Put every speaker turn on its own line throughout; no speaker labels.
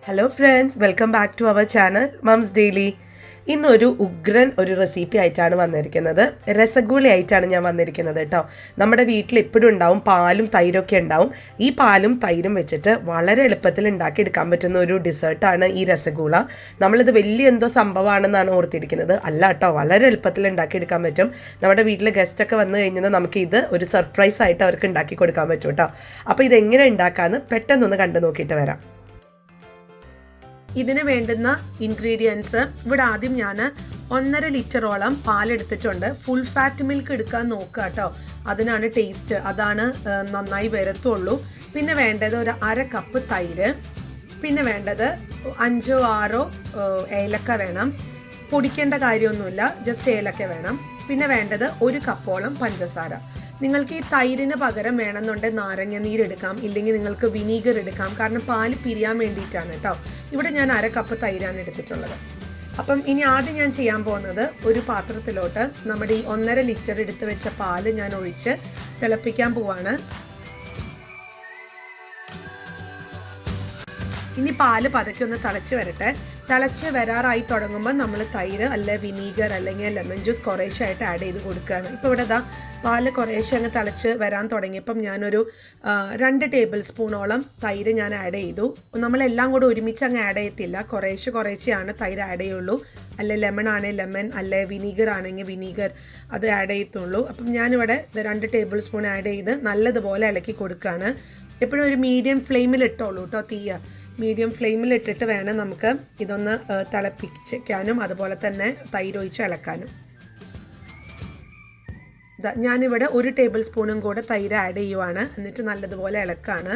Hello friends, welcome back to our channel mums daily. ഇന്നൊരു ഉഗ്രൻ recipe ആയിട്ടാണ് വന്നിരിക്കുന്നത്. രസഗുള ആയിട്ടാണ് ഞാൻ വന്നിരിക്കുന്നത് കേട്ടോ. നമ്മുടെ വീട്ടിൽ എപ്പോഴും ഉണ്ടാവും, പാലും തൈരൊക്കെ ഉണ്ടാവും. ഈ പാലും തൈരും വെച്ചിട്ട് വളരെ എളുപ്പത്തിൽ ഉണ്ടാക്കിയെടുക്കാൻ പറ്റുന്ന ഒരു ഡിസേർട്ടാണ് ഈ രസഗുള. നമ്മളിത് വലിയ എന്തോ സംഭവമാണെന്നാണ് ഓർത്തിരിക്കുന്നത്. അല്ല കേട്ടോ, വളരെ എളുപ്പത്തിൽ ഉണ്ടാക്കിയെടുക്കാൻ പറ്റും. നമ്മുടെ വീട്ടിൽ ഗസ്റ്റൊക്കെ വന്നു കഴിഞ്ഞാൽ നമുക്ക് ഇത് ഒരു സർപ്രൈസ് ആയിട്ട് അവർക്ക് ഉണ്ടാക്കി കൊടുക്കാൻ പറ്റും കേട്ടോ. അപ്പോൾ ഇതെങ്ങനെ ഉണ്ടാക്കാമെന്ന് പെട്ടെന്നൊന്ന് കണ്ടു നോക്കിയിട്ട് വരാം. ഇതിന് വേണ്ടുന്ന ഇൻഗ്രീഡിയൻസ് ഇവിടെ ആദ്യം ഞാൻ 1.5 ലിറ്ററോളം പാലെടുത്തിട്ടുണ്ട്. ഫുൾ ഫാറ്റ് മിൽക്ക് എടുക്കാൻ നോക്കുക കേട്ടോ, അതിനാണ് ടേസ്റ്റ്, അതാണ് നന്നായി വരത്തുള്ളൂ. പിന്നെ വേണ്ടത് ഒരു 1/2 കപ്പ് തൈര്, പിന്നെ വേണ്ടത് 5-6 ഏലക്ക വേണം. പൊടിക്കേണ്ട കാര്യമൊന്നുമില്ല, ജസ്റ്റ് ഏലക്ക വേണം. പിന്നെ വേണ്ടത് 1 കപ്പോളം പഞ്ചസാര. നിങ്ങൾക്ക് ഈ തൈരിന് പകരം വേണമെന്നുണ്ടെങ്കിൽ നാരങ്ങ നീരെടുക്കാം, ഇല്ലെങ്കിൽ നിങ്ങൾക്ക് വിനീഗർ എടുക്കാം. കാരണം പാല് പിരിയാൻ വേണ്ടിയിട്ടാണ് കേട്ടോ. ഇവിടെ ഞാൻ 1/2 കപ്പ് തൈരാണ് എടുത്തിട്ടുള്ളത്. അപ്പം ഇനി ആദ്യം ഞാൻ ചെയ്യാൻ പോകുന്നത്, ഒരു പാത്രത്തിലോട്ട് നമ്മുടെ ഈ 1.5 ലിറ്റർ എടുത്ത് വെച്ച പാല് ഞാൻ ഒഴിച്ച് തിളപ്പിക്കാൻ പോവാണ്. ഇനി പാല് പതുക്കെ ഒന്ന് തിളച്ച് വരട്ടെ. തിളച്ച് വരാറായി തുടങ്ങുമ്പോൾ നമ്മൾ തൈര് അല്ലെ വിനീഗർ അല്ലെങ്കിൽ ലെമൺ ജ്യൂസ് കുറേശ്ശായിട്ട് ആഡ് ചെയ്ത് കൊടുക്കുകയാണ്. ഇപ്പോൾ ഇവിടെ പാല് കുറേശ്ശെ അങ്ങ് തിളച്ച് വരാൻ തുടങ്ങിയപ്പം ഞാനൊരു 2 ടേബിൾ സ്പൂണോളം തൈര് ഞാൻ ആഡ് ചെയ്തു. നമ്മളെല്ലാം കൂടെ ഒരുമിച്ച് അങ്ങ് ആഡ് ചെയ്യത്തില്ല, കുറേശ്ശെയാണ് തൈര് ആഡ് ചെയ്യുള്ളൂ. അല്ലെ ലെമൺ ആണെങ്കിൽ ലെമൺ, അല്ലെ വിനീഗർ ആണെങ്കിൽ വിനീഗർ, അത് ആഡ് ചെയ്യത്തുള്ളൂ. അപ്പം ഞാനിവിടെ 2 ടേബിൾ സ്പൂൺ ആഡ് ചെയ്ത് നല്ലതുപോലെ ഇളക്കി കൊടുക്കുകയാണ്. എപ്പോഴും ഒരു മീഡിയം ഫ്ലെയിമിൽ ഇട്ടോളൂ കേട്ടോ. മീഡിയം ഫ്ലെയിമിൽ ഇട്ടിട്ട് വേണം നമുക്ക് ഇതൊന്ന് തിളപ്പിക്കാനും അതുപോലെ തന്നെ തൈര് ഒഴിച്ച് ഇളക്കാനും. ഞാനിവിടെ 1 ടേബിൾ സ്പൂണും കൂടെ തൈര് ആഡ് ചെയ്യുവാണ്. എന്നിട്ട് നല്ലതുപോലെ ഇളക്കാണ്.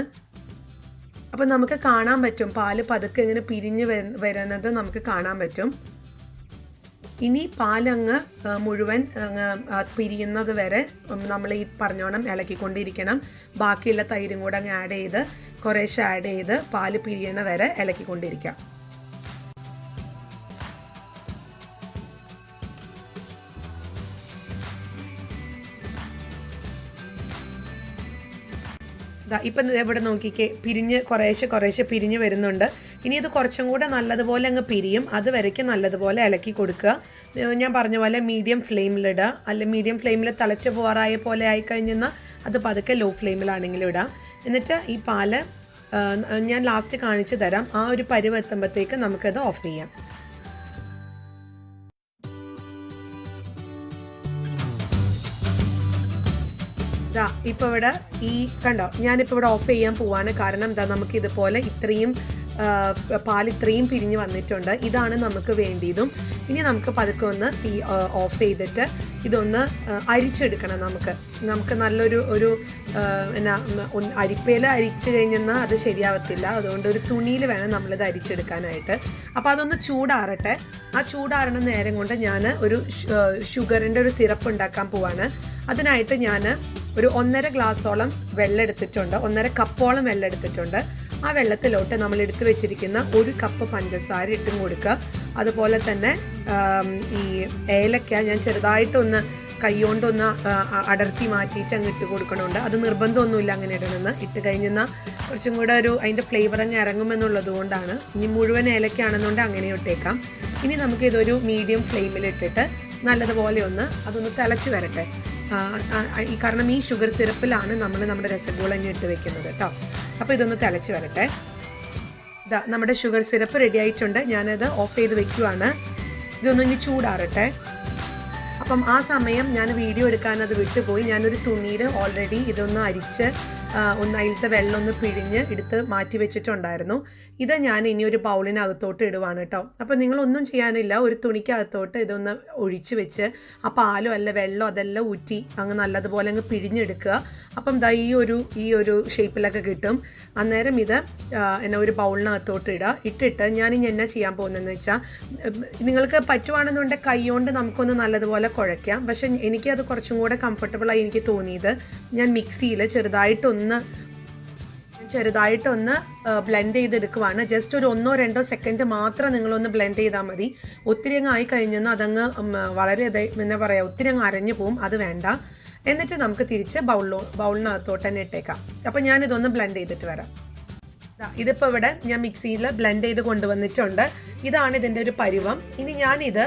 അപ്പം നമുക്ക് കാണാൻ പറ്റും, പാല് പതുക്കെ ഇങ്ങനെ പിരിഞ്ഞ് വരുന്നത് നമുക്ക് കാണാൻ പറ്റും. ഇനി പാലങ്ങ് മുഴുവൻ പിരിയുന്നത് വരെ നമ്മൾ ഈ പറഞ്ഞോണം ഇളക്കിക്കൊണ്ടിരിക്കണം. ബാക്കിയുള്ള തൈരും കൂടെ അങ്ങ് ആഡ് ചെയ്ത് കുറേശ്ശെ ആഡ് ചെയ്ത് പാല് പിരിയണ വരെ ഇളക്കിക്കൊണ്ടിരിക്കാം. ഇപ്പം ഇവിടെ നോക്കിക്കേ, കുറേശ്ശെ പിരിഞ്ഞ് വരുന്നുണ്ട്. ഇനി ഇത് കുറച്ചും കൂടെ നല്ലതുപോലെ അങ്ങ് പിരിയും, അതുവരയ്ക്ക് നല്ലതുപോലെ ഇളക്കി കൊടുക്കുക. ഞാൻ പറഞ്ഞ പോലെ മീഡിയം ഫ്ലെയിമിലിടുക, അല്ല മീഡിയം ഫ്ലെയിമിൽ തിളച്ച് പോറായ പോലെ ആയിക്കഴിഞ്ഞാൽ അത് പതുക്കെ ലോ ഫ്ലെയിമിലാണെങ്കിലും ഇടാം. എന്നിട്ട് ഈ പാല് ഞാൻ ലാസ്റ്റ് കാണിച്ചു തരാം. ആ ഒരു പരുവം എത്തുമ്പോഴത്തേക്ക് നമുക്കത് ഓഫ് ചെയ്യാം. ഇപ്പോൾ ഇവിടെ കണ്ടോ, ഞാനിപ്പോൾ ഇവിടെ ഓഫ് ചെയ്യാൻ പോവാണ്. കാരണം നമുക്കിതുപോലെ പാൽ ഇത്രയും പിരിഞ്ഞ് വന്നിട്ടുണ്ട്. ഇതാണ് നമുക്ക് വേണ്ടിയതും. ഇനി നമുക്ക് പതുക്കെ ഒന്ന് തീ ഓഫ് ചെയ്തിട്ട് ഇതൊന്ന് അരിച്ചെടുക്കണം. നമുക്ക് നല്ലൊരു അരിപ്പയിൽ അരിച്ചു കഴിഞ്ഞാൽ അത് ശരിയാവത്തില്ല. അതുകൊണ്ട് ഒരു തുണിയിൽ വേണം നമ്മളിത് അരിച്ചെടുക്കാനായിട്ട്. അപ്പോൾ അതൊന്ന് ചൂടാറട്ടെ. ആ ചൂടാറണ നേരം കൊണ്ട് ഞാൻ ഒരു ഷുഗറിൻ്റെ ഒരു സിറപ്പ് ഉണ്ടാക്കാൻ പോവാണ്. അതിനായിട്ട് ഞാൻ ഒരു 1.5 ഗ്ലാസോളം വെള്ളം എടുത്തിട്ടുണ്ട്, 1.5 കപ്പോളം വെള്ളം എടുത്തിട്ടുണ്ട്. ആ വെള്ളത്തിലോട്ട് നമ്മൾ എടുത്തു വെച്ചിരിക്കുന്ന 1 കപ്പ് പഞ്ചസാര ഇട്ടും കൊടുക്കുക. അതുപോലെ തന്നെ ഈ ഏലക്ക ഞാൻ ചെറുതായിട്ടൊന്ന് കൈകൊണ്ടൊന്ന് അടർത്തി മാറ്റിയിട്ട് അങ്ങ് ഇട്ട് കൊടുക്കണമുണ്ട്. അത് നിർബന്ധമൊന്നുമില്ല അങ്ങനെ ഇടണമെന്ന്. ഇട്ട് കഴിഞ്ഞാൽ കുറച്ചും കൂടെ അതിൻ്റെ ഫ്ലേവർ അങ്ങ് ഇറങ്ങുമെന്നുള്ളത് കൊണ്ടാണ്. ഇനി മുഴുവൻ ഏലക്കയാണെന്നുകൊണ്ട് അങ്ങനെ ഇട്ടേക്കാം. ഇനി നമുക്കിതൊരു മീഡിയം ഫ്ലെയിമിലിട്ടിട്ട് നല്ലതുപോലെ അതൊന്ന് തിളച്ച് വരട്ടെ. കാരണം ഈ ഷുഗർ സിറപ്പിലാണ് നമ്മുടെ രസഗുള ഇട്ട് വെക്കുന്നത് കേട്ടോ. അപ്പോൾ ഇതൊന്ന് തിളച്ച് വരട്ടെ. നമ്മുടെ ഷുഗർ സിറപ്പ് റെഡി ആയിട്ടുണ്ട്. ഞാനത് ഓഫ് ചെയ്ത് വെക്കുവാണ്. ഇനി ചൂടാറട്ടെ. അപ്പം ആ സമയം ഞാൻ വീഡിയോ എടുക്കാനത് വിട്ടുപോയി. ഞാനൊരു തുണിയിൽ ഓൾറെഡി ഇതൊന്ന് അരിച്ച് അതിലത്തെ വെള്ളം ഒന്ന് പിഴിഞ്ഞ് എടുത്ത് മാറ്റി വെച്ചിട്ടുണ്ടായിരുന്നു. ഇത് ഞാൻ ഇനി ഒരു ബൗളിനകത്തോട്ട് ഇടുവാണ് കേട്ടോ. അപ്പം നിങ്ങളൊന്നും ചെയ്യാനില്ല, ഒരു തുണിക്കകത്തോട്ട് ഇതൊന്ന് ഒഴിച്ച് വെച്ച് ആ പാലോ അല്ല വെള്ളം അതെല്ലാം ഊറ്റി അങ്ങ് നല്ലതുപോലെ അങ്ങ് പിഴിഞ്ഞെടുക്കുക. അപ്പം ഈ ഒരു ഷേപ്പിലൊക്കെ കിട്ടും. അന്നേരം ഇത് ഒരു ബൗളിനകത്തോട്ട് ഇട്ടിട്ട് ഞാനിനി എന്നാ ചെയ്യാൻ പോകുന്നതെന്ന് വെച്ചാൽ, നിങ്ങൾക്ക് പറ്റുവാണെന്നുണ്ടെങ്കിൽ കൈ കൊണ്ട് നമുക്കൊന്ന് നല്ലതുപോലെ കുഴയ്ക്കാം. പക്ഷെ എനിക്കത് കുറച്ചും കൂടെ കംഫർട്ടബിളായി എനിക്ക് തോന്നിയത്, ഞാൻ മിക്സിയിൽ ചെറുതായിട്ടൊന്ന് ബ്ലെൻഡ് ചെയ്തെടുക്കുവാണ്. ജസ്റ്റ് ഒരു 1-2 സെക്കൻഡ് മാത്രം നിങ്ങളൊന്ന് ബ്ലെൻഡ് ചെയ്താൽ മതി. ഒത്തിരി അങ്ങ് ആയി കഴിഞ്ഞാൽ അതങ്ങ് വളരെ എന്താ പറയുക, ഒത്തിരി അങ്ങ് അരഞ്ഞു പോവും. അത് വേണ്ട. എന്നിട്ട് നമുക്ക് തിരിച്ച് ബൗളിനകത്തോട്ട് തന്നെ ഇട്ടേക്കാം. അപ്പം ഞാനിതൊന്ന് ബ്ലെൻഡ് ചെയ്തിട്ട് വരാം. ഇതിപ്പോൾ ഇവിടെ ഞാൻ മിക്സിയിൽ ബ്ലെൻഡ് ചെയ്ത് കൊണ്ടുവന്നിട്ടുണ്ട്. ഇതാണ് ഇതിൻ്റെ ഒരു പരുവം. ഇനി ഞാനിത്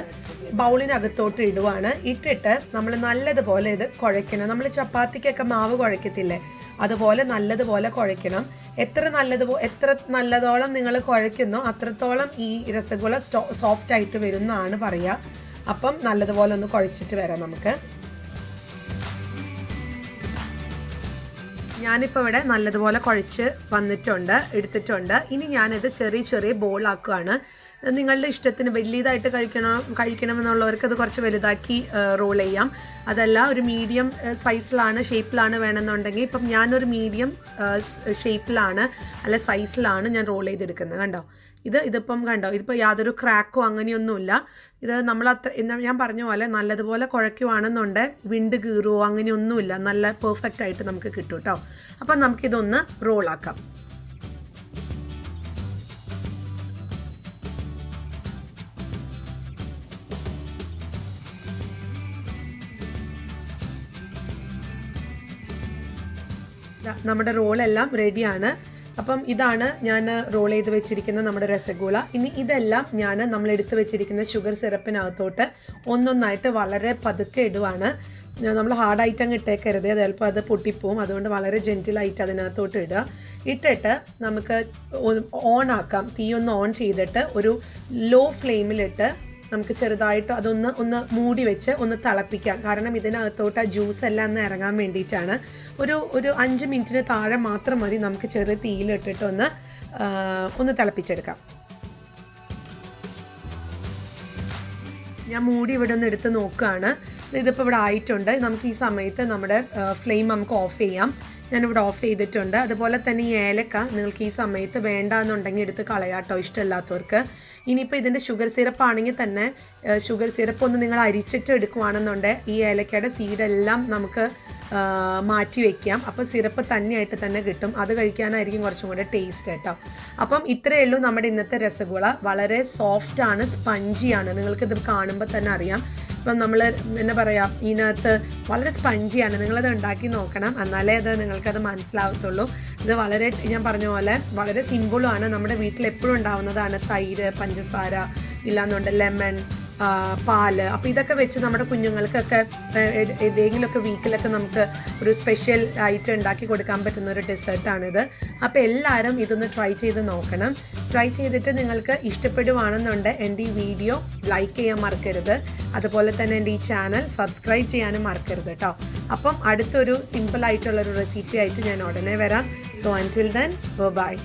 ബൗളിനകത്തോട്ട് ഇടുവാണ്. ഇട്ടിട്ട് നമ്മൾ നല്ലതുപോലെ ഇത് കുഴയ്ക്കണം. നമ്മൾ ചപ്പാത്തിക്കൊക്കെ മാവ് കുഴയ്ക്കത്തില്ലേ, അതുപോലെ നല്ലതുപോലെ കുഴയ്ക്കണം. എത്ര നല്ലതോളം നിങ്ങൾ കുഴയ്ക്കുന്നോ അത്രത്തോളം ഈ രസഗുള സോഫ്റ്റ് ആയിട്ട് വരും എന്നാണ് പറയുക. അപ്പം നല്ലതുപോലെ ഒന്ന് കുഴച്ചിട്ട് വരാം നമുക്ക്. ഞാനിപ്പോൾ ഇവിടെ നല്ലതുപോലെ കുഴച്ച് എടുത്തിട്ടുണ്ട്. ഇനി ഞാനിത് ചെറിയ ബോളാക്കുകയാണ്. നിങ്ങളുടെ ഇഷ്ടത്തിന് വലിയതായിട്ട് കഴിക്കണമെന്നുള്ളവർക്ക് അത് കുറച്ച് വലുതാക്കി റോൾ ചെയ്യാം. അതല്ല ഒരു മീഡിയം ഷേപ്പിലാണ് വേണമെന്നുണ്ടെങ്കിൽ, ഇപ്പം ഞാനൊരു മീഡിയം ഷേപ്പിലാണ് അല്ല സൈസിലാണ് ഞാൻ റോൾ ചെയ്തെടുക്കുന്നത്. കണ്ടോ, ഇതിപ്പം കണ്ടോ, ഇതിപ്പോൾ യാതൊരു ക്രാക്കോ അങ്ങനെയൊന്നുമില്ല. ഇത് ഞാൻ പറഞ്ഞ പോലെ നല്ലതുപോലെ കുഴയ്ക്കുവാണെന്നുണ്ട് വിണ്ട് കീറുവോ അങ്ങനെയൊന്നുമില്ല. നല്ല പെർഫെക്റ്റ് ആയിട്ട് നമുക്ക് കിട്ടും കേട്ടോ. അപ്പം നമുക്കിതൊന്ന് റോളാക്കാം. നമ്മുടെ റോളെല്ലാം റെഡിയാണ്. അപ്പം ഇതാണ് ഞാൻ റോൾ ചെയ്ത് വെച്ചിരിക്കുന്ന നമ്മുടെ രസഗുള. ഇനി ഇതെല്ലാം നമ്മൾ എടുത്ത് വെച്ചിരിക്കുന്ന ഷുഗർ സിറപ്പിനകത്തോട്ട് ഒന്നൊന്നായിട്ട് വളരെ പതുക്കെ ഇടുവാണ്. നമ്മൾ ഹാർഡായിട്ട് അങ്ങ് ഇട്ടേക്കരുത്, ചിലപ്പോൾ അത് പൊട്ടിപ്പോവും. അതുകൊണ്ട് വളരെ ജെൻറ്റിലായിട്ട് അതിനകത്തോട്ട് ഇട്ടിട്ട് നമുക്ക് ഓൺ ആക്കാം. തീ ഒന്ന് ഓൺ ചെയ്തിട്ട് ഒരു ലോ ഫ്ലെയിമിലിട്ട് നമുക്ക് ചെറുതായിട്ട് ഒന്ന് മൂടി വെച്ച് ഒന്ന് തിളപ്പിക്കാം. കാരണം ഇതിനകത്തോട്ട് ആ ജ്യൂസ് എല്ലാം ഒന്ന് ഇറങ്ങാൻ വേണ്ടിയിട്ടാണ്. ഒരു 5 മിനിറ്റിന് താഴെ മാത്രം മതി നമുക്ക് ചെറിയ തീയിലിട്ടിട്ട് ഒന്ന് തിളപ്പിച്ചെടുക്കാം. ഞാൻ മൂടി ഇവിടെ ഒന്ന് എടുത്ത് നോക്കുകയാണ്. ഇതിപ്പോൾ ഇവിടെ ആയിട്ടുണ്ട്. നമുക്ക് ഈ സമയത്ത് നമ്മുടെ ഫ്ലെയിം നമുക്ക് ഓഫ് ചെയ്യാം. ഞാനിവിടെ ഓഫ് ചെയ്തിട്ടുണ്ട്. അതുപോലെ തന്നെ ഈ ഏലക്ക നിങ്ങൾക്ക് ഈ സമയത്ത് വേണ്ടാന്നുണ്ടെങ്കിൽ എടുത്ത് കളയാട്ടോ, ഇഷ്ടമില്ലാത്തവർക്ക്. ഇനിയിപ്പോൾ ഇതിൻ്റെ ഷുഗർ സിറപ്പ് ആണെങ്കിൽ തന്നെ ഷുഗർ സിറപ്പ് ഒന്ന് നിങ്ങൾ അരിച്ചിട്ട് എടുക്കുകയാണെന്നുണ്ടെങ്കിൽ ഈ ഏലക്കയുടെ സീഡെല്ലാം നമുക്ക് മാറ്റി വയ്ക്കാം. അപ്പോൾ സിറപ്പ് തന്നെയായിട്ട് തന്നെ കിട്ടും. അത് കഴിക്കാനായിരിക്കും കുറച്ചും കൂടെ ടേസ്റ്റ് കേട്ടോ. അപ്പം ഇത്രയേ ഉള്ളൂ നമ്മുടെ ഇന്നത്തെ രസഗുള. വളരെ സോഫ്റ്റാണ്, സ്പഞ്ചിയാണ്. നിങ്ങൾക്കിത് കാണുമ്പോൾ തന്നെ അറിയാം. ഇപ്പം നമ്മൾ എന്താ പറയുക, ഇതിനകത്ത് വളരെ സ്പഞ്ചിയാണ്. നിങ്ങളത് ഉണ്ടാക്കി നോക്കണം, എന്നാലേ നിങ്ങൾക്കത് മനസ്സിലാവത്തുള്ളൂ. ഇത് ഞാൻ പറഞ്ഞ പോലെ വളരെ സിമ്പിളുമാണ്. നമ്മുടെ വീട്ടിൽ എപ്പോഴും ഉണ്ടാവുന്നതാണ്. തൈര്, പഞ്ചസാര, ഇല്ലാന്നുണ്ട് ലെമൺ, പാല്. അപ്പോൾ ഇതൊക്കെ വെച്ച് നമ്മുടെ കുഞ്ഞുങ്ങൾക്കൊക്കെ ഏതെങ്കിലുമൊക്കെ വീക്കിലൊക്കെ നമുക്ക് ഒരു സ്പെഷ്യൽ ആയിട്ട് ഉണ്ടാക്കി കൊടുക്കാൻ പറ്റുന്ന ഒരു ഡെസേർട്ടാണിത്. അപ്പോൾ എല്ലാവരും ഇതൊന്ന് ട്രൈ ചെയ്ത് നോക്കണം. ട്രൈ ചെയ്തിട്ട് നിങ്ങൾക്ക് ഇഷ്ടപ്പെടുവാണെന്നുണ്ടെങ്കിൽ എൻ്റെ ഈ വീഡിയോ ലൈക്ക് ചെയ്യാൻ മറക്കരുത്. അതുപോലെ തന്നെ എൻ്റെ ഈ ചാനൽ സബ്സ്ക്രൈബ് ചെയ്യാനും മറക്കരുത് കേട്ടോ. അപ്പം അടുത്തൊരു സിമ്പിളായിട്ടുള്ളൊരു റെസിപ്പി ആയിട്ട് ഞാൻ ഉടനെ വരാം. So അൻറ്റിൽ then bye.